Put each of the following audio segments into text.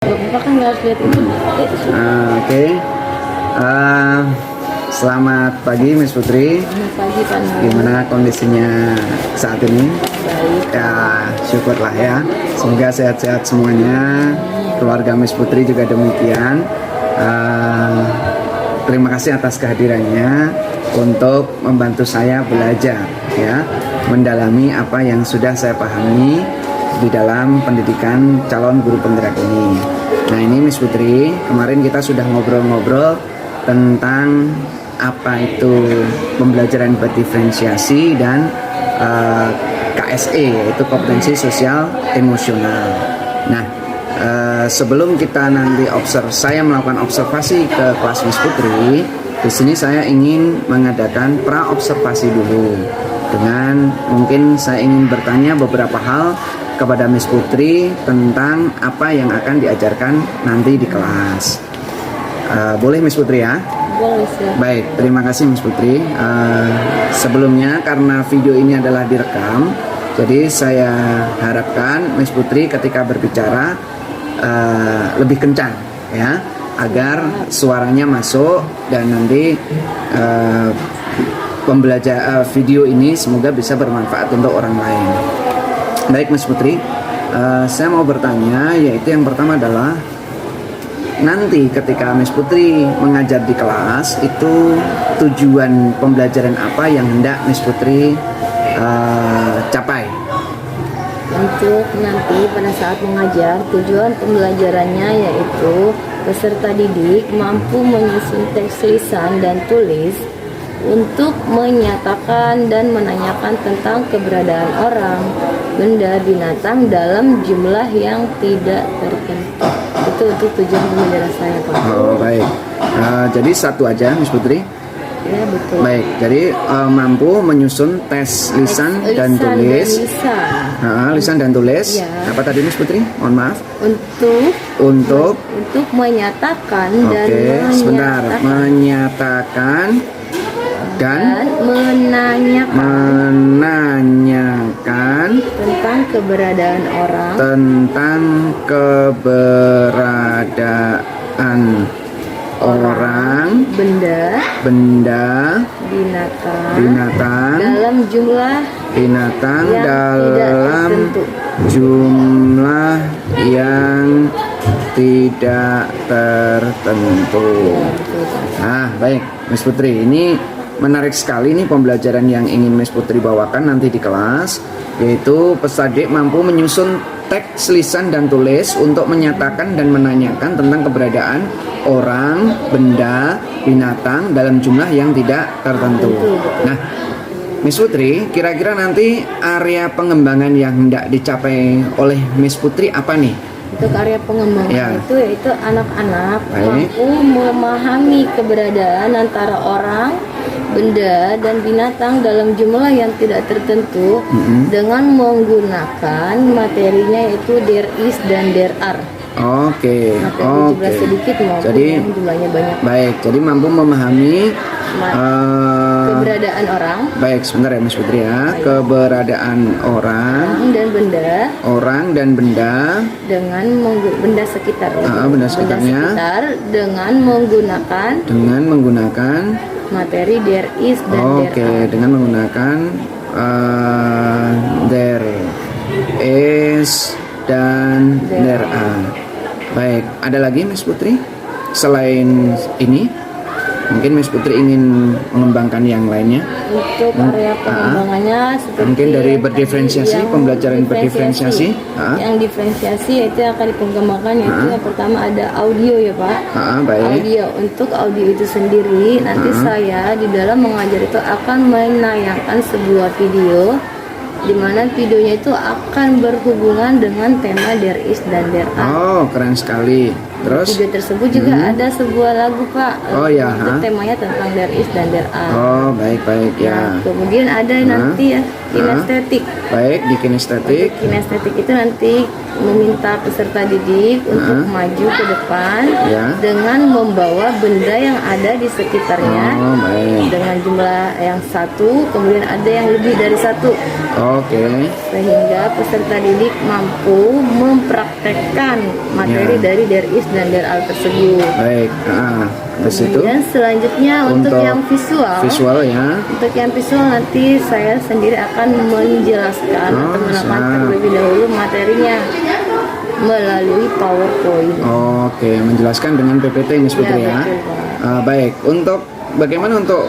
Bapak kan nggak harus lihat itu. Oke. Selamat pagi Miss Putri. Selamat pagi Pak Nur. Gimana kondisinya saat ini? Baik. Ya, syukurlah ya. Semoga sehat-sehat semuanya. Keluarga Miss Putri juga demikian. Terima kasih atas kehadirannya untuk membantu saya belajar ya, mendalami apa yang sudah saya pahami di dalam pendidikan calon guru penggerak ini. Nah, ini Miss Putri, kemarin kita sudah ngobrol-ngobrol tentang apa itu pembelajaran berdiferensiasi dan KSE, yaitu kompetensi sosial emosional. Nah, sebelum kita nanti saya melakukan observasi ke kelas Miss Putri, di sini saya ingin mengadakan pra-observasi dulu. Dengan mungkin saya ingin bertanya beberapa hal kepada Miss Putri tentang apa yang akan diajarkan nanti di kelas. Boleh Miss Putri ya? Boleh sih. Baik, terima kasih Miss Putri. Sebelumnya karena video ini adalah direkam, jadi saya harapkan Miss Putri ketika berbicara lebih kencang ya, agar suaranya masuk dan nanti video ini semoga bisa bermanfaat untuk orang lain. Baik Miss Putri, saya mau bertanya, yaitu yang pertama adalah nanti ketika Miss Putri mengajar di kelas itu tujuan pembelajaran apa yang hendak Miss Putri capai? Untuk nanti pada saat mengajar, tujuan pembelajarannya yaitu peserta didik mampu menyusun teks lisan dan tulis untuk menyatakan dan menanyakan tentang keberadaan orang, benda, binatang dalam jumlah yang tidak tertentu. Itu untuk tujuan pembelajaran saya, Pak. Oh baik, jadi satu aja Miss Putri. Ya betul. Baik, jadi mampu menyusun tes lisan dan tulis. Lisan dan tulis. Ya. Apa tadi Miss Putri? Mohon maaf. Untuk menyatakan dan sebentar. Menyatakan dan menanyakan tentang keberadaan orang. Orang, benda, binatang dalam jumlah yang tidak tertentu. Nah, baik, Miss Putri, ini menarik sekali nih pembelajaran yang ingin Miss Putri bawakan nanti di kelas, yaitu peserta didik mampu menyusun teks lisan dan tulis untuk menyatakan dan menanyakan tentang keberadaan orang, benda, binatang dalam jumlah yang tidak tertentu. Nah, Miss Putri, kira-kira nanti area pengembangan yang hendak dicapai oleh Miss Putri apa nih? Untuk area pengembangan itu yaitu anak-anak mampu memahami keberadaan antara orang, benda, dan binatang dalam jumlah yang tidak tertentu dengan menggunakan materinya yaitu there is dan there are. Oke. Jumlah sedikit maupun yang jumlahnya banyak. Baik, jadi mampu memahami keberadaan orang. Baik, sebentar ya Miss Putri ya. Keberadaan orang dan benda dengan benda sekitar. Benda sekitar dengan menggunakan materi there is dan there are. Dengan menggunakan there is dan there are. Baik, ada lagi Miss Putri selain ini? Mungkin Miss Putri ingin mengembangkan yang lainnya. Untuk area pengembangannya seperti mungkin dari berdiferensiasi, pembelajaran berdiferensiasi. Yang diferensiasi yaitu yang akan dikembangkan yaitu yang pertama ada audio ya Pak. Baik. Audio, untuk audio itu sendiri nanti saya di dalam mengajar itu akan menayangkan sebuah video di mana videonya itu akan berhubungan dengan tema there is dan there are. Oh, keren sekali. Terus video tersebut juga ada sebuah lagu Pak. Oh ya. Itu temanya tentang there is dan there are. Oh, baik ya. Kemudian ada nanti ya kinestetik. Baik, di kinestetik. Kinestetik itu nanti meminta peserta didik untuk maju ke depan dengan membawa benda yang ada di sekitarnya dengan jumlah yang satu, kemudian ada yang lebih dari satu. Oke. sehingga peserta didik mampu mempraktekkan materi Ya. dari DERIS dan DERAL tersebut. Baik. Terus itu Kemudian selanjutnya untuk yang visual ya. untuk yang visual nanti saya sendiri akan menjelaskan atau menerangkan siap. terlebih dahulu materinya melalui PowerPoint. Oke, menjelaskan dengan PPT Miss Putri ya. betul, Pak. Baik, untuk bagaimana untuk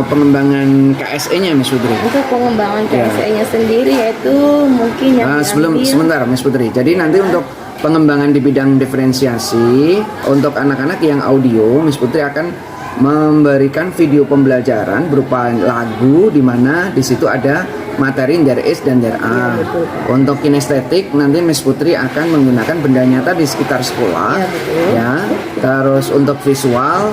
pengembangan KSE-nya Miss Putri? Untuk pengembangan Ya. KSE-nya sendiri yaitu mungkin yang Sebentar Miss Putri. Jadi nanti untuk pengembangan di bidang diferensiasi untuk anak-anak yang audio, Miss Putri akan memberikan video pembelajaran berupa lagu di mana di situ ada materi DERIS dan DERA. betul, Pak. Untuk kinestetik nanti Miss Putri akan menggunakan benda nyata di sekitar sekolah. Ya, betul. Ya. Terus untuk visual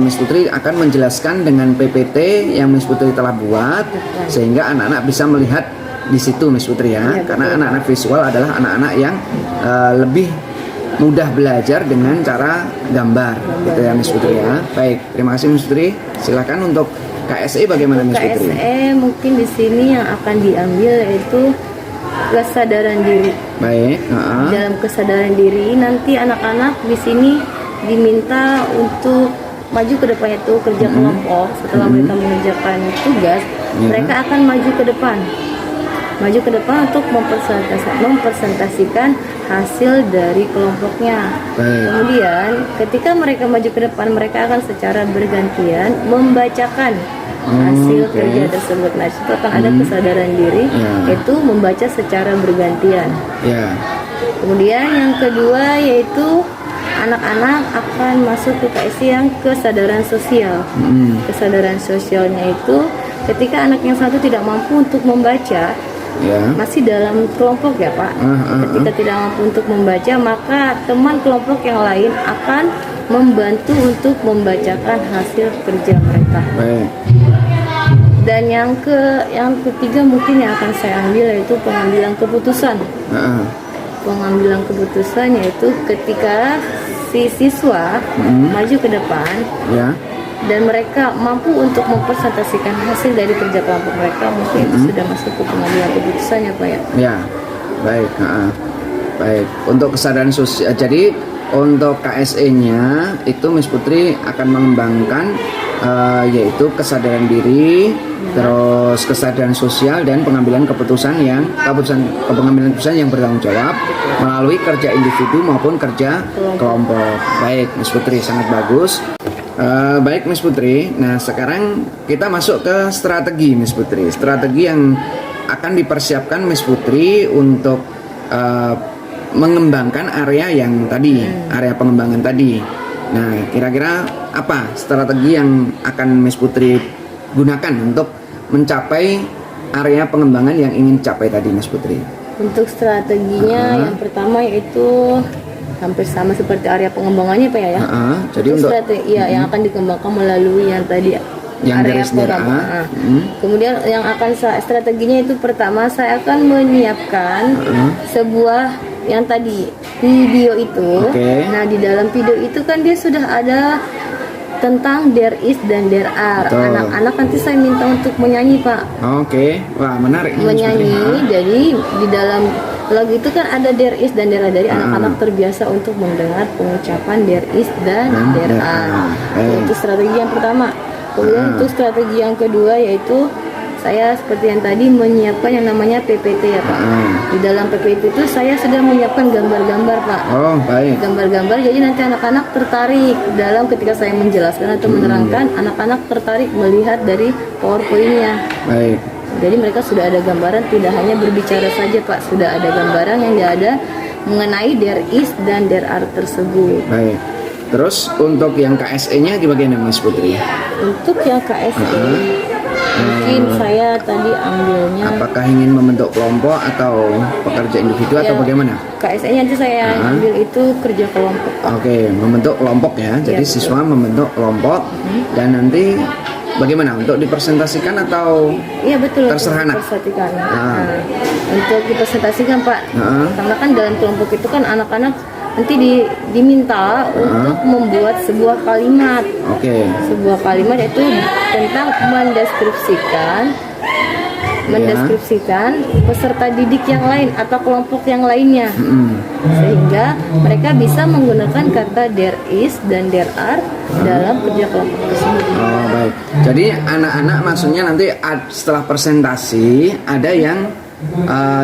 Miss Putri akan menjelaskan dengan PPT yang Miss Putri telah buat sehingga anak-anak bisa melihat di situ Miss Putri ya. Ya, Karena betul. anak-anak visual adalah anak-anak yang lebih mudah belajar dengan cara gambar gitu ya Miss Putri ya. Baik, terima kasih Miss Putri. Silakan untuk KSE bagaimana Miss Putri? KSE mungkin di sini yang akan diambil yaitu kesadaran diri. Baik, Dalam kesadaran diri nanti anak-anak di sini diminta untuk maju ke depan itu kerja kelompok. Setelah mereka mengerjakan tugas, mereka akan maju ke depan. Maju ke depan untuk mempresentasikan hasil dari kelompoknya. Baik. Kemudian ketika mereka maju ke depan, mereka akan secara bergantian membacakan hasil oke. kerja tersebut. Nah, itu akan ada kesadaran diri, Ya. yaitu membaca secara bergantian. Ya. Kemudian yang kedua yaitu anak-anak akan masuk ke KSI yang kesadaran sosial. Kesadaran sosialnya itu ketika anak yang satu tidak mampu untuk membaca, Ya. masih dalam kelompok ya Pak. Ketika tidak mampu untuk membaca, maka teman kelompok yang lain akan membantu untuk membacakan hasil kerja mereka. Baik. Dan yang ketiga mungkin yang akan saya ambil yaitu pengambilan keputusan. Pengambilan keputusan yaitu ketika si siswa maju ke depan Ya. dan mereka mampu untuk mempresentasikan hasil dari kerja kelompok mereka, mungkin itu sudah masuk ke pengambilan keputusan ya Pak ya. Ya. Baik, baik. Untuk kesadaran sosial, jadi untuk KSE-nya itu Miss Putri akan mengembangkan yaitu kesadaran diri, terus kesadaran sosial dan pengambilan keputusan yang bertanggung jawab melalui kerja individu maupun kerja kelompok. Baik, Miss Putri, sangat bagus. Baik Miss Putri, nah sekarang kita masuk ke strategi Miss Putri. Strategi yang akan dipersiapkan Miss Putri untuk mengembangkan area yang tadi, area pengembangan tadi. Nah, kira-kira apa strategi yang akan Miss Putri gunakan untuk mencapai area pengembangan yang ingin capai tadi Miss Putri? Untuk strateginya yang pertama yaitu hampir sama seperti area pengembangannya Pak ya. Jadi Itu untuk strategi yang akan dikembangkan melalui yang tadi yang area DERIS DERA. pengembangan. Kemudian yang akan strateginya itu pertama saya akan menyiapkan sebuah yang tadi video itu. Oke. Nah, di dalam video itu kan dia sudah ada tentang DERIS dan DERA. Betul. Anak-anak nanti saya minta untuk menyanyi Pak. Oke, wah menarik nih, Miss Putri. Menyanyi, jadi di dalam lagu itu kan ada DERIS dan DERA, dari anak-anak terbiasa untuk mendengar pengucapan DERIS dan DERA. Itu strategi yang pertama. Kemudian untuk strategi yang kedua yaitu saya seperti yang tadi menyiapkan yang namanya PPT ya Pak. Di dalam PPT itu saya sudah menyiapkan gambar-gambar Pak. Oh, baik. Gambar-gambar, jadi nanti anak-anak tertarik dalam ketika saya menjelaskan atau menerangkan, anak-anak tertarik melihat dari PowerPoint-nya. Baik. Jadi mereka sudah ada gambaran, tidak hanya berbicara saja Pak, sudah ada gambaran yang ada mengenai DERIS dan DERA tersebut. Baik. Terus untuk yang KSE-nya bagaimana Miss Putri? Untuk yang KSE, mungkin saya tadi ambilnya Apakah ingin membentuk kelompok atau pekerja individu atau bagaimana? KSE-nya nanti saya ambil itu kerja kelompok. Oke, membentuk kelompok ya. Jadi betul. siswa membentuk kelompok dan nanti bagaimana untuk dipresentasikan atau Iya betul. terserah anak? Dipresentasikan. Nah, untuk dipresentasikan Pak, karena kan dalam kelompok itu kan anak-anak nanti diminta untuk membuat sebuah kalimat. Oke. Sebuah kalimat itu tentang mendeskripsikan mendeskripsikan peserta didik yang lain atau kelompok yang lainnya, sehingga mereka bisa menggunakan kata there is dan there are dalam kerja kelompok tersebut. Oh baik. Jadi anak-anak maksudnya nanti setelah presentasi ada yang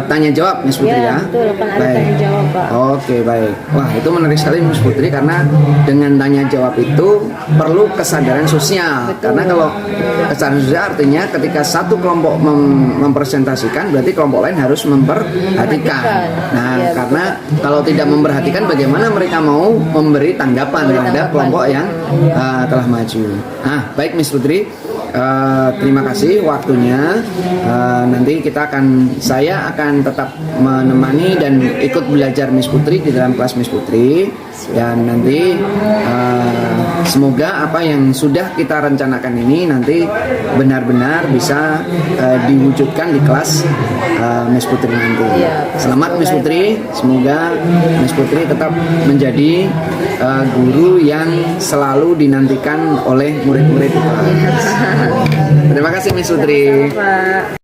tanya jawab Miss Putri ya? Betul, kan ada tanya jawab Pak. Oke baik. Wah itu menarik sekali Miss Putri karena dengan tanya jawab itu perlu kesadaran sosial. Betul. Karena kalau kesadaran sosial artinya ketika satu kelompok mempresentasikan berarti kelompok lain harus memperhatikan. Nah Ya, karena kalau tidak memperhatikan bagaimana mereka mau memberi tanggapan terhadap kelompok yang telah maju. Nah baik Miss Putri. Terima kasih waktunya. Nanti saya akan tetap menemani dan ikut belajar Miss Putri di dalam kelas Miss Putri, dan nanti semoga apa yang sudah kita rencanakan ini nanti benar-benar bisa diwujudkan di kelas Miss Putri nanti. Selamat Miss Putri, semoga Miss Putri tetap menjadi guru yang selalu dinantikan oleh murid-murid. Terima kasih Miss Putri. Pak.